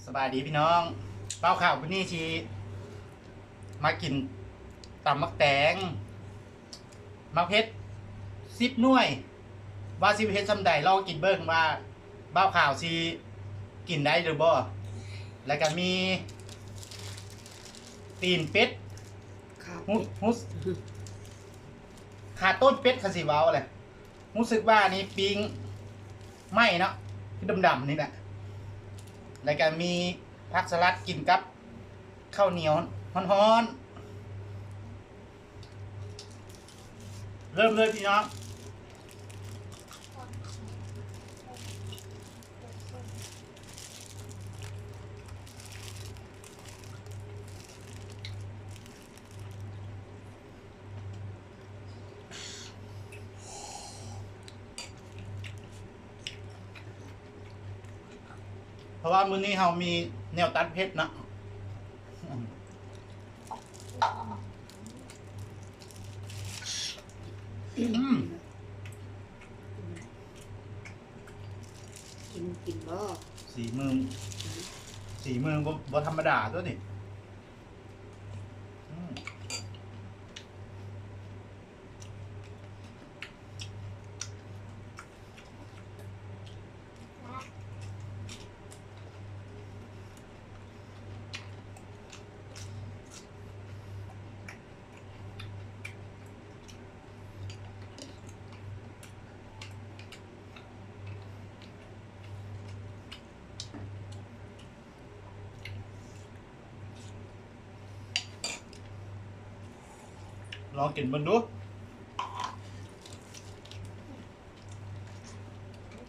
สบายดีพี่น้องเป้าข่าววันนี้ชีมากินตำมักแตงมักเพชร10 หน่วยว่าสิเพชรซำใดลองกินเบิ่งว่าเป้าข่าวชีกินได้หรือบ่แล้วก็มีตีนเป็ดครับฮุสขาต้นเป็ดคันสิเว้าแหละรู้สึกว่านี่ปิ้งไหม้เนาะคือดำๆนี่แหละแล้วก็มีผักสลัดกินกับข้าวเหนียวฮ้อนๆเริ่มเลยพี่น้องเพราะว่ามื้อนี้เรามีแนวตัดเพชรนะอืม กินบ่ สีเมืองบ่ธรรมดาตัวนี่อืมลองกินมันดู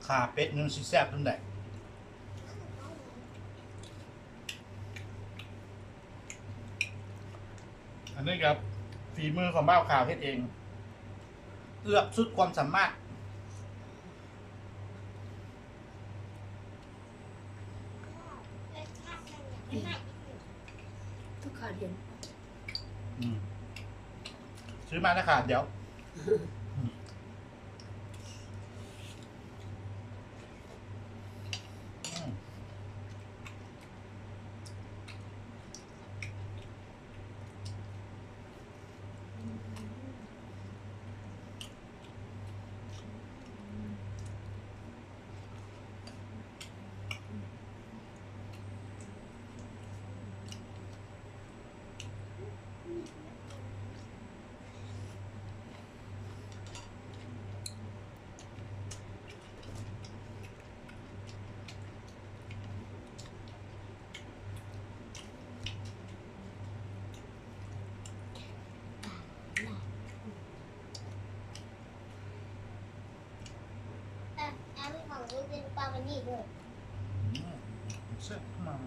ขาเป็ดนึงสิแซ่บจังได๋อันนี้ครับฝีมือของบ้าวขาวเฮ็ดเองเอื้อสุดความสามารถทุกขาเดียน อืมซื้อมานะครับเดี๋ยวอืมของนี้เป็นปลาวันนี้ด้วย แซ่บมาก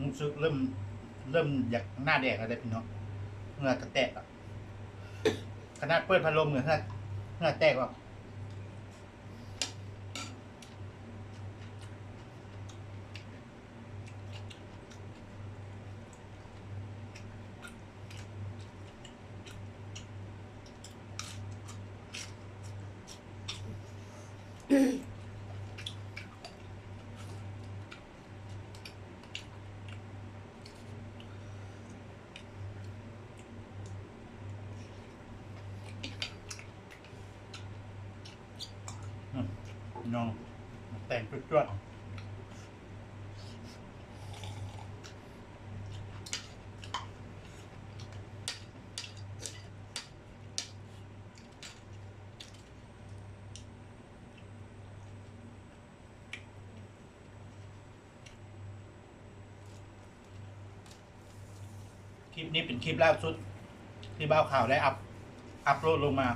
รู้สึกเริ่มอยากหน้าแดงแล้วได้พี่น้องเหงื่อกระแตกอ่ะขนาดเปิดพัดลมเหงื่อแตกอ่ะน้องแต่งจวดคลิปนี้เป็นคลิปล่าสุดที่บ้าวข่าวได้อัพโหลดลงมา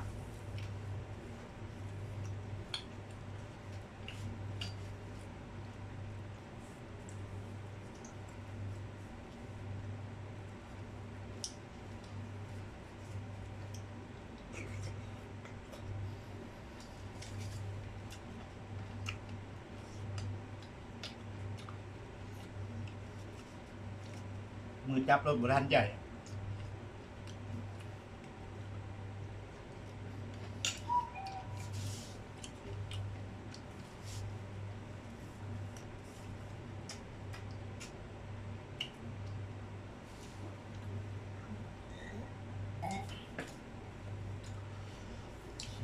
มือจับรถโบราณใหญ่ อ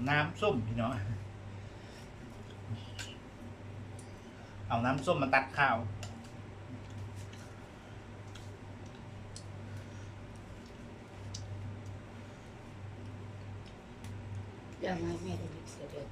น้ำส้มพี่น้องเอาน้ำส้มมาตัดข้าว เดี๋ยวมาแม่จะมิกซ์เดี๋ยว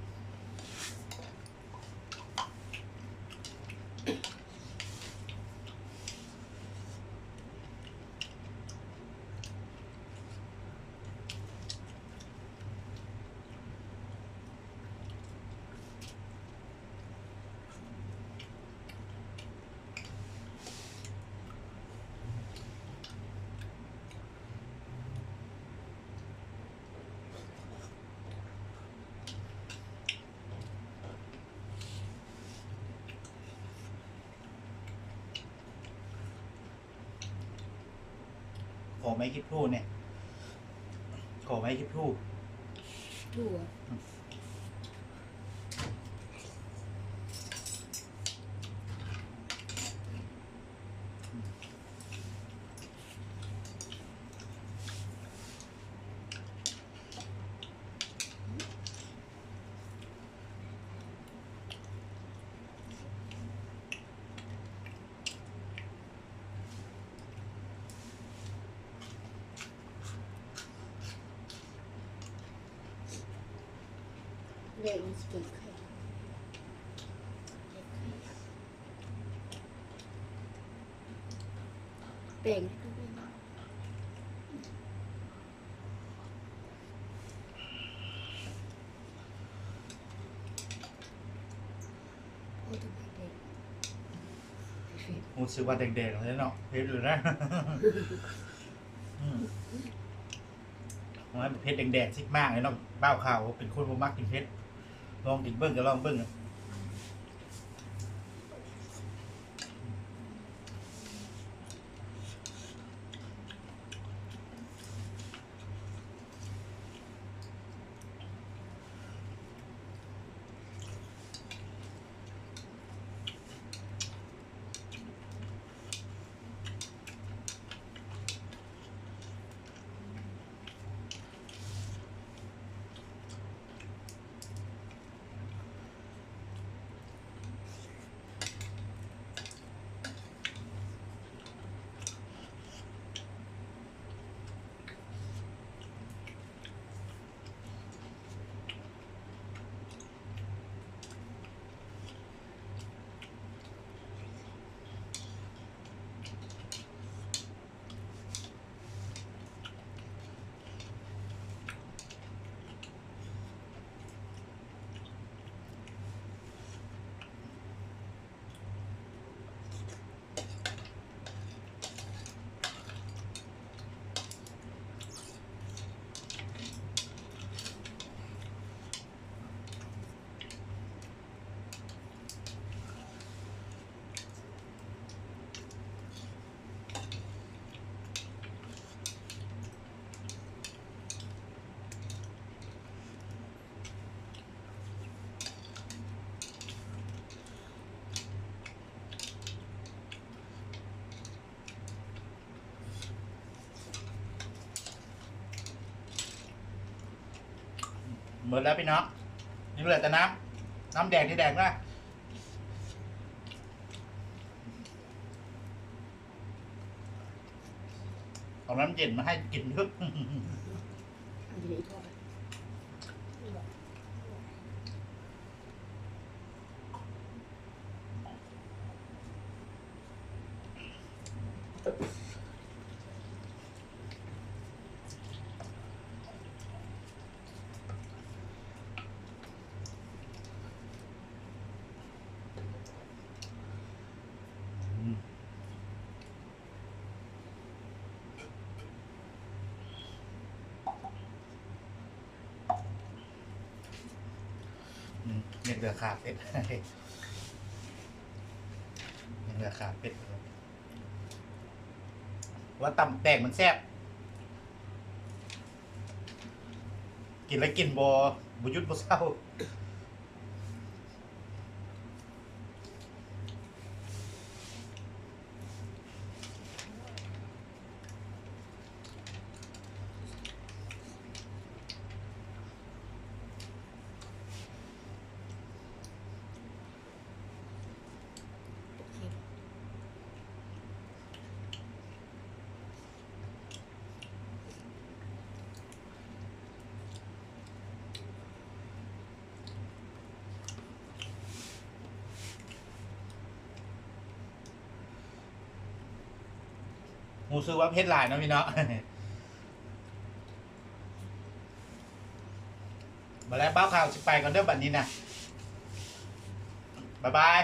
ขอไม้คิดพูดเนี่ยขอไม้คิดพูด ดูอ่ะเด็กมันสปีกใครแบ่งให้ด้วยนะโอ้ทำไมเด็ก รู้สึกว่าแดงๆเลยเนาะเพชรเลยนะ มันเพชรแดงๆซิกมากเลยเนาะบ้าวข่าวเป็นคนบ่มักกินเพชรลองกินเบิ้งก็ลองเบิ้งหมดแล้วพี่น้องนี่เหลือแต่น้ำแดงที่แดงนะเอาน้ำเย็นมาให้กินทึบ อันนี้ทอด ยังเหลือขาเป็ด ยังเหลือขาเป็ดว่าตำแตงมันแซ่บกินแล้วกินบ่หยุดบ่เศร้า หูซื้อว่าเพชรหลายเนาะพี่เนาะ มาแล้วเบ้าข่าวสิไปก่อนเด้อบัดนี้นะบ๊ายบาย